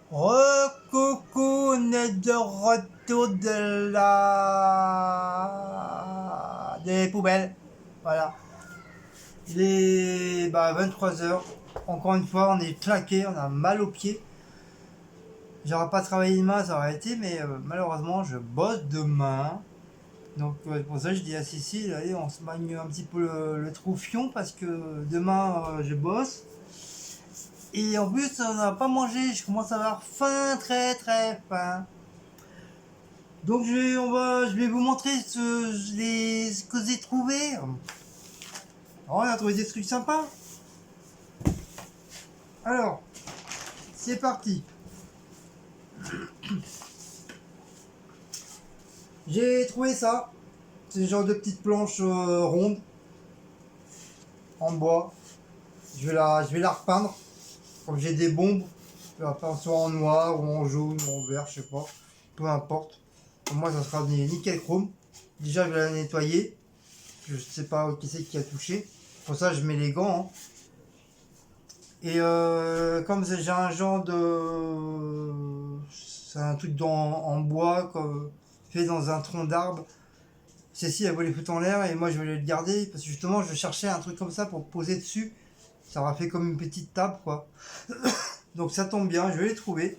Coucou, on est de retour de des poubelles. Voilà. Il est 23h. Encore une fois, on est claqué, on a mal aux pieds. J'aurais pas travaillé demain, ça aurait été, mais malheureusement, je bosse demain. Donc pour ça, je dis à Cécile, allez, on se magne un petit peu le troufion parce que demain, je bosse. Et en plus, on n'a pas mangé, je commence à avoir faim, très très faim. Donc je vais vous montrer ce que j'ai trouvé. Alors, on a trouvé des trucs sympas. Alors, c'est parti. J'ai trouvé ça. C'est le genre de petite planche ronde en bois. Je vais la repeindre. Comme j'ai des bombes, je vais la peindre soit en noir ou en jaune ou en vert, je sais pas. Peu importe. Pour moi, ça sera nickel chrome. Déjà, je vais la nettoyer. Je sais pas qui c'est qui a touché. Pour ça, je mets les gants. Hein. Et comme j'ai un genre de... C'est un truc en bois, comme, fait dans un tronc d'arbre. Cécile, elle voulait les foutre en l'air et moi je voulais le garder parce que justement je cherchais un truc comme ça pour poser dessus. Ça aura fait comme une petite table quoi. Donc ça tombe bien, je vais les trouver.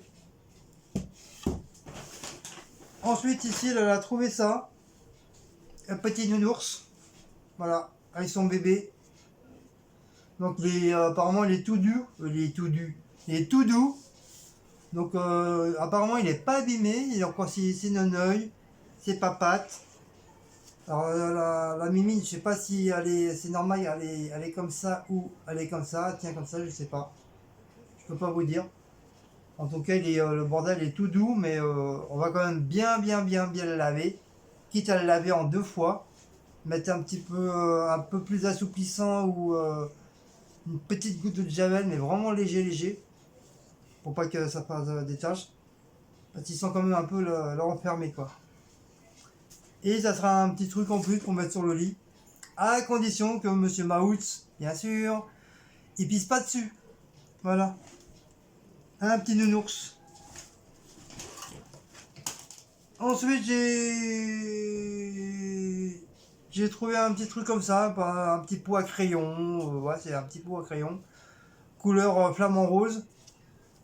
Ensuite ici elle a trouvé ça. Un petit nounours. Voilà, avec son bébé. Donc apparemment il est tout doux. Il est tout doux. Donc apparemment il n'est pas abîmé. Il a encore ses non-œil, ses papates. Alors la mimine, je sais pas si c'est normal, elle est comme ça ou elle est comme ça. Tiens comme ça, je sais pas. Je peux pas vous dire. En tout cas, le bordel est tout doux, mais on va quand même bien le laver. Quitte à le laver en 2 fois. Mettre un peu plus assouplissant ou une petite goutte de javel, mais vraiment léger. Pour pas que ça fasse des taches. Parce qu'ils sont quand même un peu le renfermé quoi. Et ça sera un petit truc en plus pour mettre sur le lit. À condition que Monsieur Maouts, bien sûr, il pisse pas dessus. Voilà. Un petit nounours. Ensuite, j'ai trouvé un petit truc comme ça, un petit pot à crayon. Ouais, c'est un petit pot à crayon. Couleur flamant rose.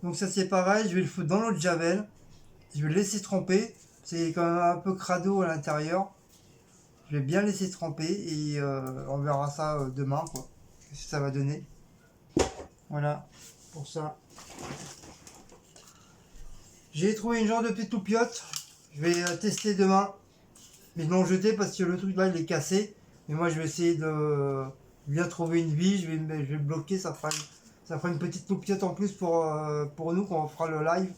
Donc ça c'est pareil, je vais le foutre dans l'eau de javel. Je vais le laisser tremper. C'est quand même un peu crado à l'intérieur. Je vais bien laisser tremper et on verra ça demain quoi. Qu'est-ce que ça va donner. Voilà pour ça. J'ai trouvé une genre de petite toupiote. Je vais tester demain. Mais je vais en jeter parce que le truc là il est cassé. Mais moi je vais essayer de bien trouver une vie. Je vais le bloquer. Ça fera une petite toupiote en plus pour nous quand on fera le live.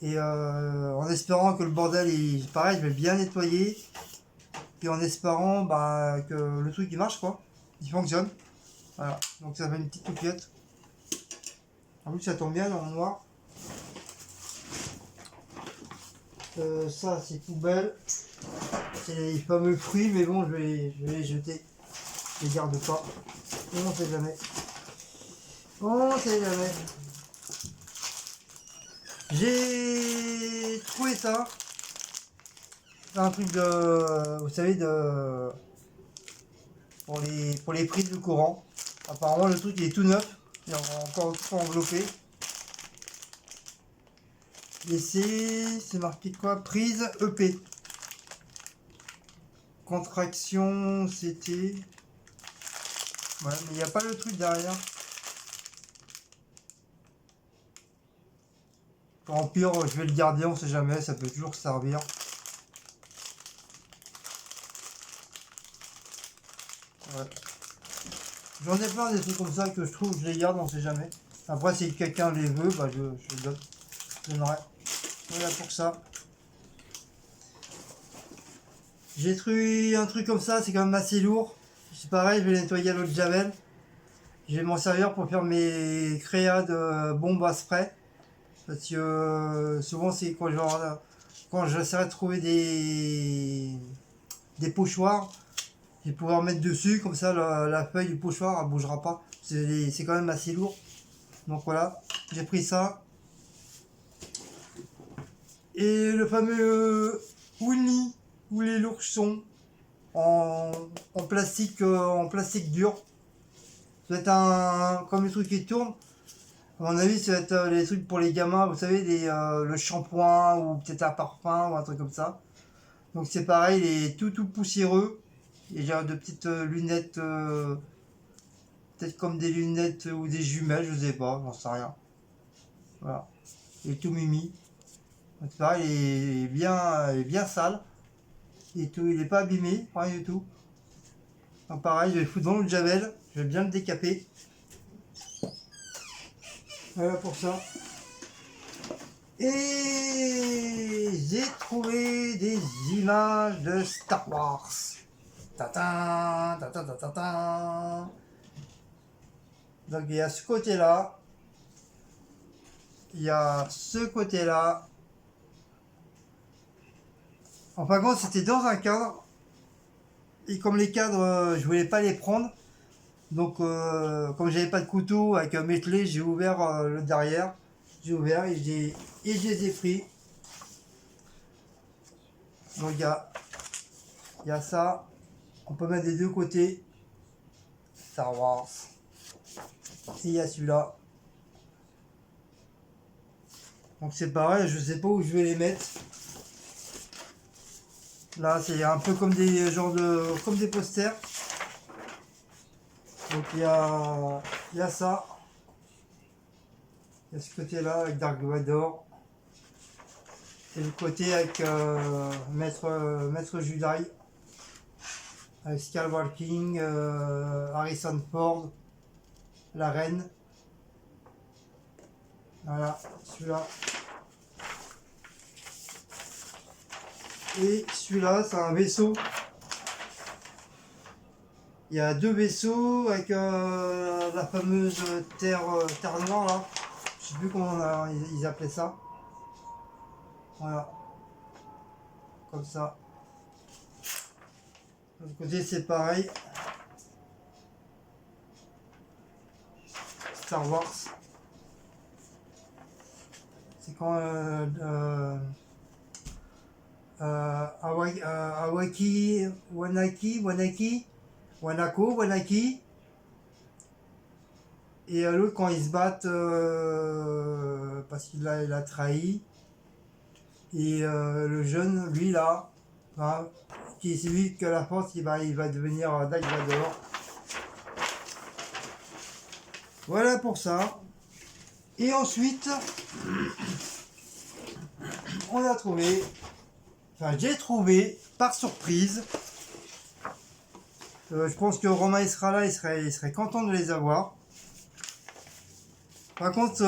Et en espérant que le bordel est pareil, je vais bien nettoyer. Et en espérant que le truc il marche quoi. Il fonctionne. Voilà. Donc ça fait une petite toupiote. En plus ça tombe bien dans le noir. Ça c'est poubelle. C'est les fameux fruits, mais bon, je vais les jeter. Je les garde pas. On sait jamais. On sait jamais. J'ai trouvé ça. C'est un truc de. Vous savez, pour les prises de courant. Apparemment, le truc il est tout neuf. Il est encore tout enveloppé. Et c'est marqué quoi? Prise EP. Contraction, c'était. Ouais, mais il n'y a pas le truc derrière. En pire, je vais le garder, on sait jamais, ça peut toujours servir. Ouais. J'en ai plein des trucs comme ça que je trouve, je les garde, on sait jamais. Après, si quelqu'un les veut, je donne. Je donnerai. Voilà pour ça. J'ai trouvé un truc comme ça, c'est quand même assez lourd. C'est pareil, je vais nettoyer à l'eau de javel. Je vais m'en servir pour faire mes créas de bombes à spray. Parce que souvent, c'est quand j'essaierai de trouver des pochoirs, je vais pouvoir mettre dessus, comme ça la feuille du pochoir elle bougera pas. C'est quand même assez lourd. Donc voilà, j'ai pris ça. Et le fameux Winnie ou les l'ourson en plastique dur. Ça va être comme le truc qui tourne. À mon avis, ça va être les trucs pour les gamins, vous savez, le shampoing ou peut-être un parfum ou un truc comme ça. Donc c'est pareil, il est tout poussiéreux. Et j'ai de petites lunettes, peut-être comme des lunettes ou des jumelles, je sais pas, j'en sais rien. Voilà. Il est tout mimi. C'est pareil, il est bien sale. Et tout, il n'est pas abîmé, rien du tout. Donc pareil, je vais le foutre dans le javel, je vais bien le décaper. Voilà pour ça. Et j'ai trouvé des images de Star Wars. Tatin, tatin, tatin, tatin. Donc il y a ce côté-là. Il y a ce côté-là. En fin de compte, c'était dans un cadre. Et comme les cadres, je voulais pas les prendre. Donc comme j'avais pas de couteau avec un mételé, j'ai ouvert le derrière. J'ai ouvert et je les ai pris. Donc il y a ça. On peut mettre des deux côtés. Star Wars. Et il y a celui-là. Donc c'est pareil, je sais pas où je vais les mettre. Là c'est un peu comme des comme des posters. Donc il y a ça. Il y a ce côté-là avec Dark Vador. Et le côté avec Maître Jedi. Avec Skywalking, Harrison Ford, la reine. Voilà, celui-là. Et celui-là, c'est un vaisseau. Il y a deux vaisseaux avec la fameuse terre noire là. Je sais plus comment ils appelaient ça. Voilà. Comme ça. De l'autre côté, c'est pareil. Star Wars. C'est quand Awaki, Wanaki. Et l'autre quand ils se battent parce qu'il a trahi. Et le jeune, lui là, hein, qui c'est lui que la force, il va devenir Dark Vador. Voilà pour ça. Et ensuite, on a trouvé, enfin j'ai trouvé par surprise. Je pense que Romain il sera là, il serait content de les avoir. Par contre,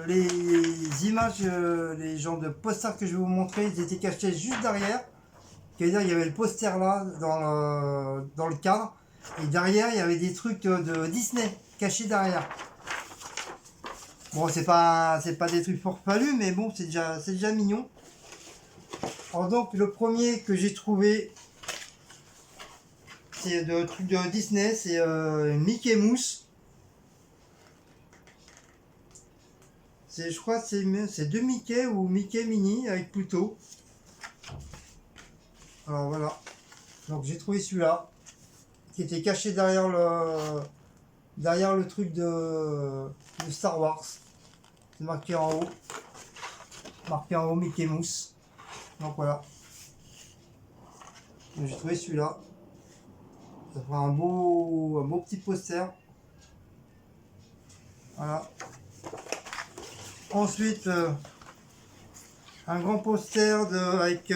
les images, les genres de posters que je vais vous montrer, ils étaient cachés juste derrière. C'est-à-dire, il y avait le poster là, dans le cadre. Et derrière, il y avait des trucs de Disney cachés derrière. Bon, c'est pas des trucs farfelus, mais bon, c'est déjà mignon. Alors donc, le premier que j'ai trouvé, c'est de trucs de Disney, c'est Mickey Mouse. Je crois que c'est deux Mickey ou Mickey Mini avec Pluto. Alors voilà. Donc j'ai trouvé celui-là qui était caché derrière le truc de Star Wars. C'est marqué en haut. Marqué en haut Mickey Mouse. Donc voilà. J'ai trouvé celui-là. Ça fera un beau petit poster. Voilà. Ensuite, un grand poster avec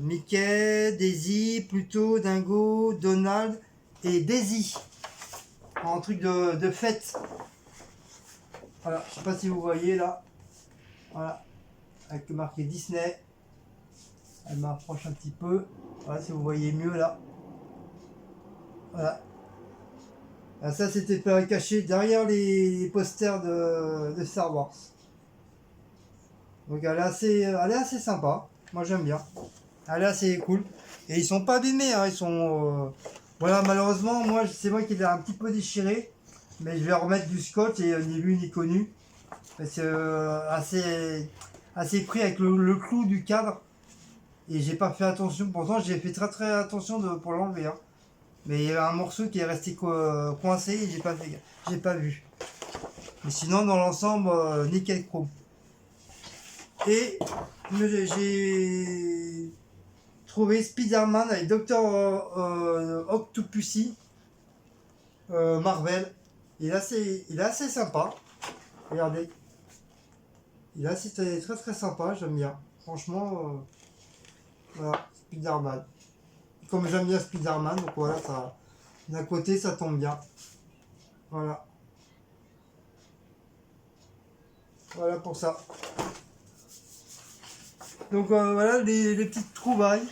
Mickey, Daisy, Pluto, Dingo, Donald et Daisy. Un truc de fête. Voilà, je sais pas si vous voyez là. Voilà, avec marqué Disney. Elle m'approche un petit peu. Voilà, si vous voyez mieux là. Voilà. Alors ça c'était caché derrière les posters de Star Wars. Donc elle est assez sympa. Moi j'aime bien. Elle est assez cool. Et ils sont pas abîmés, hein. Ils sont. Voilà, malheureusement, c'est moi qui l'ai un petit peu déchiré. Mais je vais remettre du scotch et ni vu ni connu. C'est assez pris avec le clou du cadre. Et j'ai pas fait attention. Pourtant, j'ai fait très attention pour l'enlever. Hein. Mais il y avait un morceau qui est resté coincé et j'ai pas vu. Mais sinon, dans l'ensemble, nickel chrome. Et j'ai trouvé Spider-Man avec Dr. Octopussy Marvel. Il est assez sympa. Regardez. Il est assez très sympa, j'aime bien. Franchement, voilà, Spider-Man. Comme j'aime bien Spider-Man, donc voilà, ça, d'un côté ça tombe bien. Voilà. Voilà pour ça. Donc voilà les petites trouvailles.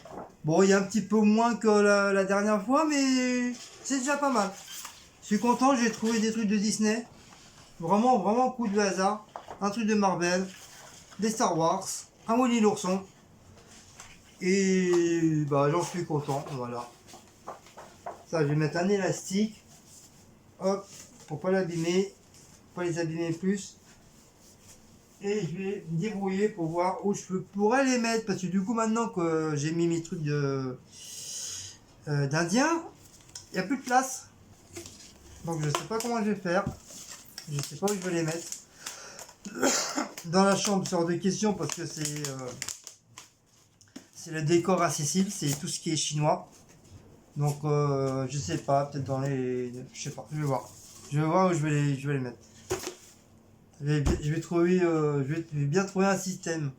Bon, il y a un petit peu moins que la dernière fois, mais c'est déjà pas mal. Je suis content, j'ai trouvé des trucs de Disney. Vraiment coup de hasard. Un truc de Marvel, des Star Wars, un Willy l'ourson. Et bah j'en suis content, voilà. Ça, je vais mettre un élastique. Hop, pour pas l'abîmer, pas les abîmer plus. Et je vais me débrouiller pour voir où je pourrais les mettre. Parce que du coup, maintenant que j'ai mis mes trucs d'Indien, il n'y a plus de place. Donc je sais pas comment je vais faire. Je sais pas où je vais les mettre. Dans la chambre, c'est hors de question parce que c'est le décor à Cécile, c'est tout ce qui est chinois. Donc je sais pas, peut-être dans les... Je sais pas, je vais voir. Je vais voir où je vais les mettre. Je vais trouver, je vais bien trouver un système.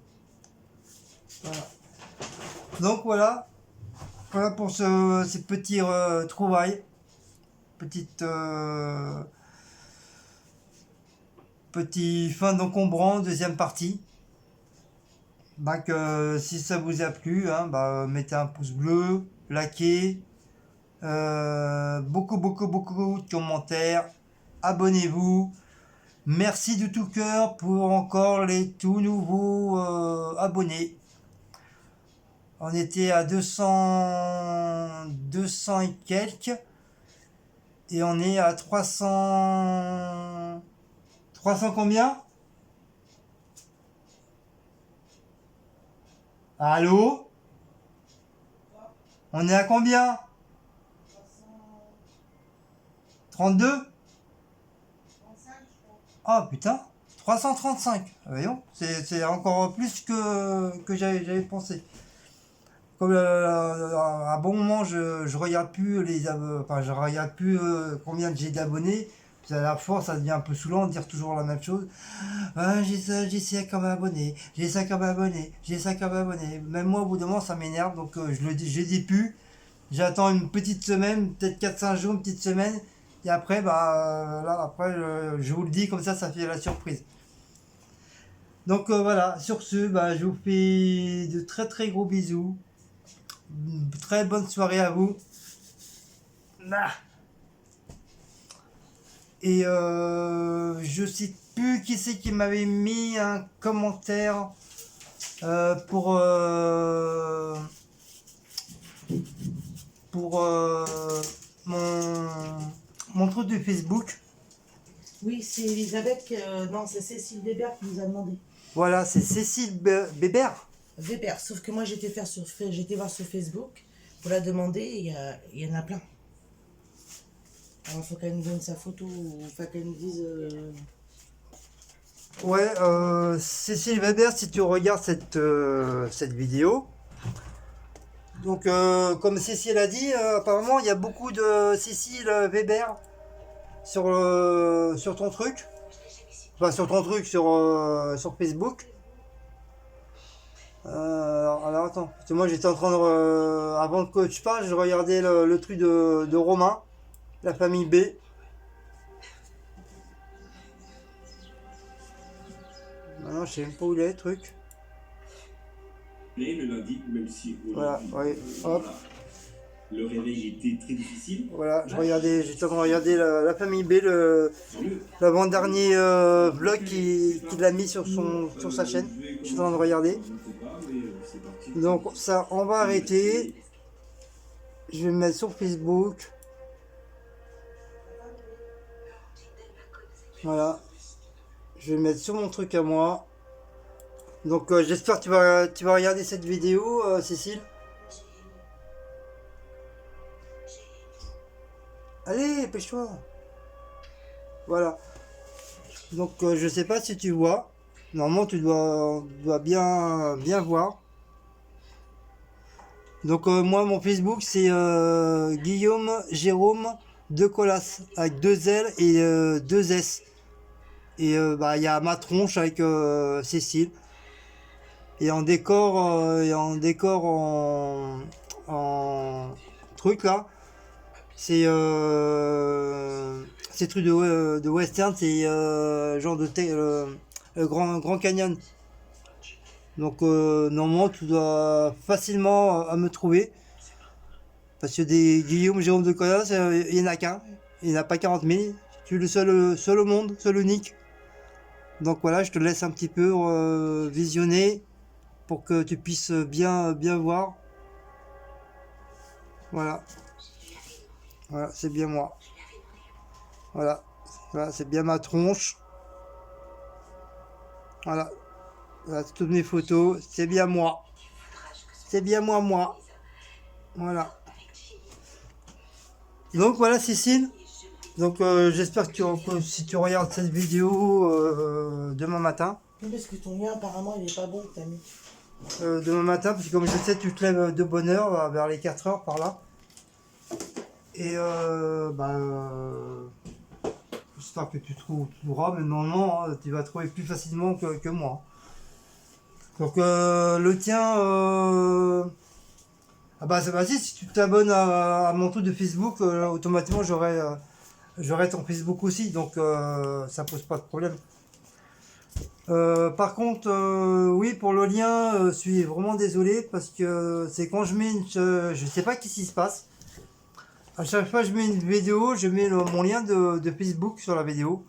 Voilà. Donc voilà pour ces petits trouvailles, petite petit fin d'encombrant, deuxième partie. Donc si ça vous a plu, hein, bah, mettez un pouce bleu, likez, beaucoup de commentaires, abonnez-vous. Merci de tout cœur pour encore les tout nouveaux abonnés. On était à 200 et quelques. Et on est à 300 combien? Allô? On est à combien? 32? Ah putain, 335. Voyons, c'est encore plus que j'avais pensé. Comme à un bon moment, je regarde plus je regarde plus combien j'ai d'abonnés. Puis à la force, ça devient un peu saoulant de dire toujours la même chose. Ah, j'ai ça comme abonné, j'ai ça comme abonné, j'ai ça comme abonné. Même moi, au bout d'un moment, ça m'énerve, donc je dis plus. J'attends une petite semaine, peut-être 4-5 jours, une petite semaine. Et après, je vous le dis, comme ça fait la surprise. Donc voilà, sur ce, je vous fais de très gros bisous. Une très bonne soirée à vous. Et je sais plus qui c'est qui m'avait mis un commentaire pour mon truc de Facebook. Oui, c'est Elisabeth, non, c'est Cécile Weber qui nous a demandé. Voilà, c'est Cécile Weber. Weber, sauf que moi j'étais voir sur Facebook pour la demander, il y en a plein. Alors il faut qu'elle nous donne sa photo, ou qu'elle nous dise... Ouais, Cécile Weber, si tu regardes cette vidéo. Donc, comme Cécile a dit, apparemment il y a beaucoup de Cécile Weber sur ton truc. Enfin, sur ton truc, sur Facebook. Alors attends, parce que moi j'étais en train de... avant que tu parles, je regardais le truc de Romain, la famille B. Maintenant je sais même pas où il est le truc. Le lundi, même si voilà, oui, hop. Le réveil était très difficile. Voilà, j'étais en train de regarder la famille B, l'avant-dernier vlog qu'il a mis sur sa chaîne. Je suis en train de regarder. Donc ça, on va arrêter. Je vais me mettre sur Facebook. Voilà. Je vais le mettre sur mon truc à moi. Donc j'espère que tu vas regarder cette vidéo, Cécile. Allez, pêche-toi. Voilà. Donc je sais pas si tu vois. Normalement tu dois bien voir. Donc moi mon Facebook c'est Guillaume Jérôme de Colas avec 2 L et 2 S. Et bah il y a ma tronche avec Cécile. Et en décor en truc là. C'est truc de western, c'est genre le Grand Canyon. Donc normalement tu dois facilement à me trouver. Parce que des Guillaume Jérôme de Colas, il n'y en a qu'un. Il n'y en a pas 40 000. Tu es le seul au monde, seul unique. Donc voilà, je te laisse un petit peu visionner pour que tu puisses bien voir. Voilà. Voilà, c'est bien moi. Voilà. Voilà, c'est bien ma tronche. Voilà. Voilà, toutes mes photos, c'est bien moi. C'est bien moi. Voilà. Donc voilà Cécile. Donc j'espère que si tu regardes cette vidéo demain matin. Oui, parce que ton lien, apparemment, il est pas bon, t'as mis. Demain matin, parce que comme je sais, tu te lèves de bonne heure, vers les 4 heures par là. Et j'espère que tu trouveras, mais normalement, hein, tu vas trouver plus facilement que moi. Donc le tien, ah bah vas-y, si tu t'abonnes à mon truc de Facebook, automatiquement j'aurai ton Facebook aussi, donc ça pose pas de problème. Par contre, oui, pour le lien, je suis vraiment désolé parce que c'est quand je mets je sais pas qu'est-ce qui se passe. À chaque fois que je mets une vidéo, je mets mon lien de Facebook sur la vidéo.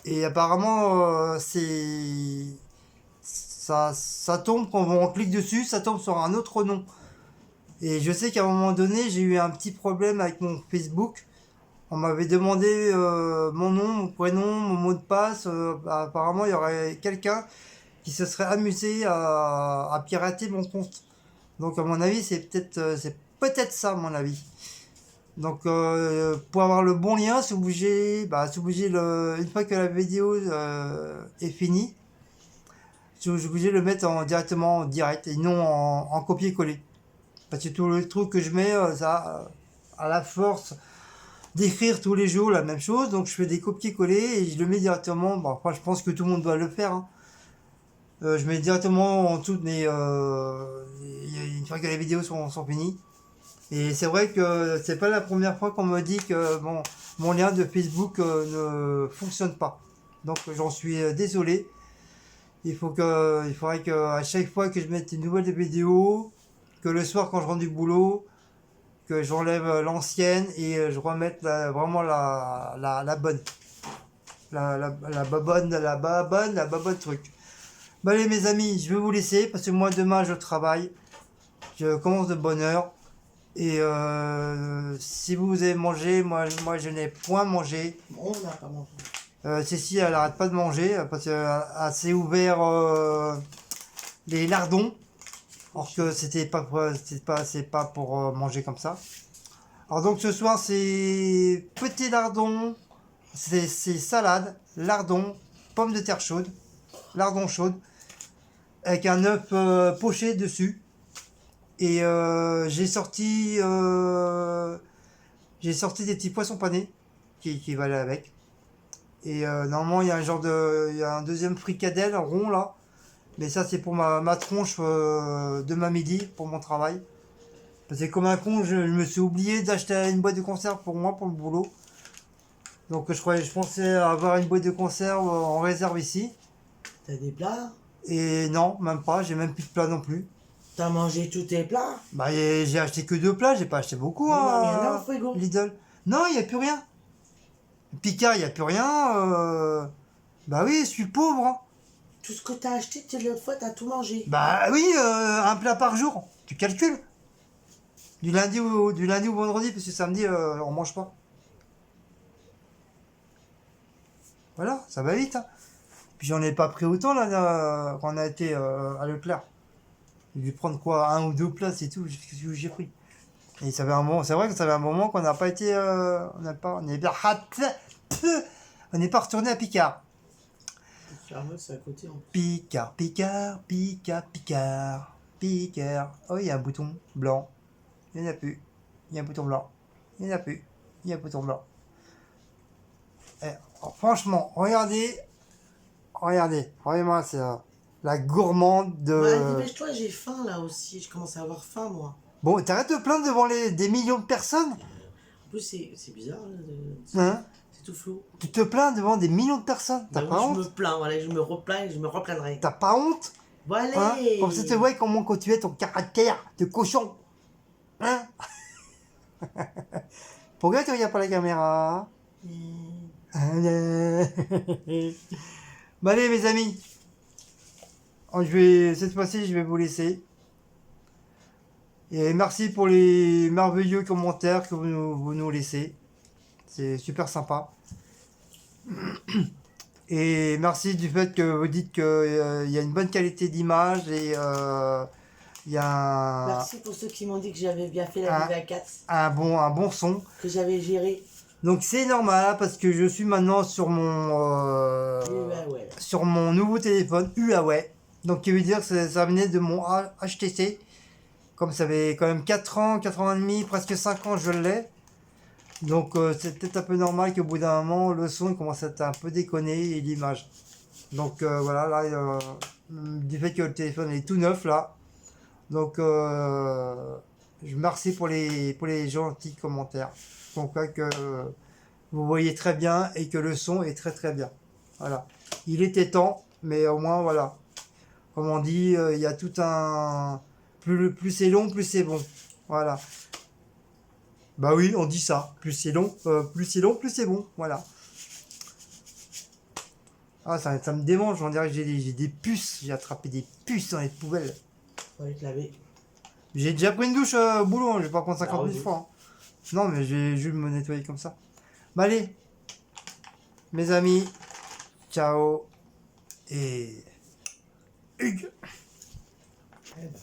Et apparemment, ça tombe quand on clique dessus, ça tombe sur un autre nom. Et je sais qu'à un moment donné, j'ai eu un petit problème avec mon Facebook. On m'avait demandé mon nom, mon prénom, mon mot de passe. Apparemment, il y aurait quelqu'un qui se serait amusé à pirater mon compte. Donc, à mon avis, c'est peut-être ça, à mon avis. Donc, pour avoir le bon lien, c'est obligé, une fois que la vidéo est finie, c'est obligé de le mettre directement en direct et non en copier-coller. Parce que tout le truc que je mets, ça, à la force d'écrire tous les jours la même chose, donc je fais des copier-coller et je le mets directement. Bon, après, je pense que tout le monde doit le faire. Hein. Je mets directement en dessous de une fois que les vidéos sont finies. Et c'est vrai que c'est pas la première fois qu'on me dit que mon lien de Facebook ne fonctionne pas. Donc j'en suis désolé. Il faudrait que à chaque fois que je mette une nouvelle vidéo, que le soir quand je rentre du boulot, que j'enlève l'ancienne et je remette vraiment la bonne. La babonne truc. Bon allez mes amis, je vais vous laisser parce que moi demain je travaille. Je commence de bonne heure. Et si vous avez mangé, moi je n'ai point mangé. On n'a pas mangé. Cécile elle arrête pas de manger parce qu'elle s'est ouvert les lardons. Alors que c'est pas pour manger comme ça. Alors donc ce soir c'est petit lardon, c'est salade, lardon, pommes de terre chaude, lardon chaude, avec un œuf poché dessus. Et j'ai sorti des petits poissons panés qui va aller avec. Et normalement il y a il y a un deuxième fricadelle rond là. Mais ça c'est pour ma tronche demain midi pour mon travail. Parce que comme un con, je me suis oublié d'acheter une boîte de conserve pour moi pour le boulot. Donc je pensais avoir une boîte de conserve en réserve ici. T'as des plats? Et non, même pas, j'ai même plus de plats non plus. T'as mangé tous tes plats? Bah j'ai acheté que 2 plats, j'ai pas acheté beaucoup Mais non, il y en a à au frigo. Lidl. Non, il n'y a plus rien. Picard, il n'y a plus rien. Bah oui, je suis pauvre. Hein. Tout ce que t'as acheté l'autre fois, t'as tout mangé. Bah oui, un plat par jour. Tu calcules. Du lundi au vendredi, parce que samedi, on mange pas. Voilà, ça va vite. Hein. Puis j'en ai pas pris autant là, quand on a été à Leclerc. J'ai dû prendre quoi, un ou deux places et tout, qu'est-ce que j'ai pris. Et ça fait un moment, c'est vrai que ça fait un moment qu'on n'a pas été, on n'est pas retourné à Picard. Carmel, c'est à côté. En plus. Picard, Picard, Picard, Picard, Picard. Oh, il y a un bouton blanc. Il n'y en a plus. Il y a un bouton blanc. Il n'y en a plus. Il y a un bouton blanc. Franchement, regardez-moi, c'est la gourmande de... Ouais, dépêche-toi, j'ai faim là aussi. Je commence à avoir faim moi. Bon, t'arrêtes de te plaindre devant des millions de personnes, En plus, c'est bizarre. Là, hein? c'est tout flou. Tu te plains devant des millions de personnes, t'as Bah pas oui, honte? je me plains, voilà, je me replains et je me replaindrai. T'as pas honte? Bon, allez. Hein? Comme ça, tu vois comment quand tu es ton caractère de cochon. Hein? Pourquoi tu regardes pas la caméra? Bon allez mes amis, cette fois-ci je vais vous laisser. Et merci pour les merveilleux commentaires que vous nous laissez. C'est super sympa. Et merci du fait que vous dites qu'il y a une bonne qualité d'image et il y a Merci pour ceux qui m'ont dit que j'avais bien fait la vidéo à 4. un bon son. Que j'avais géré. Donc c'est normal parce que je suis maintenant sur sur mon nouveau téléphone Huawei. Donc qui veut dire que ça venait de mon HTC. Comme ça fait quand même 4 ans et demi, presque 5 ans je l'ai. Donc c'est peut-être un peu normal qu'au bout d'un moment le son commence à être un peu déconné et l'image. Donc voilà, là du fait que le téléphone est tout neuf là. Donc je merci pour les gentils commentaires. Donc là que vous voyez très bien et que le son est très très bien. Voilà. Il était temps, mais au moins voilà. Comme on dit, il y a tout un... Plus c'est long, plus c'est bon. Voilà. Bah oui, on dit ça. Plus c'est long, plus c'est bon. Voilà. Ah, ça me démange. On dirait que j'ai des puces. J'ai attrapé des puces dans les poubelles. Faut aller te laver. J'ai déjà pris une douche au boulot. Je vais pas prendre 50 000 oui. fois. Hein. Non, mais je vais juste me nettoyer comme ça. Bah allez, mes amis, ciao et Hugues. Eh ben.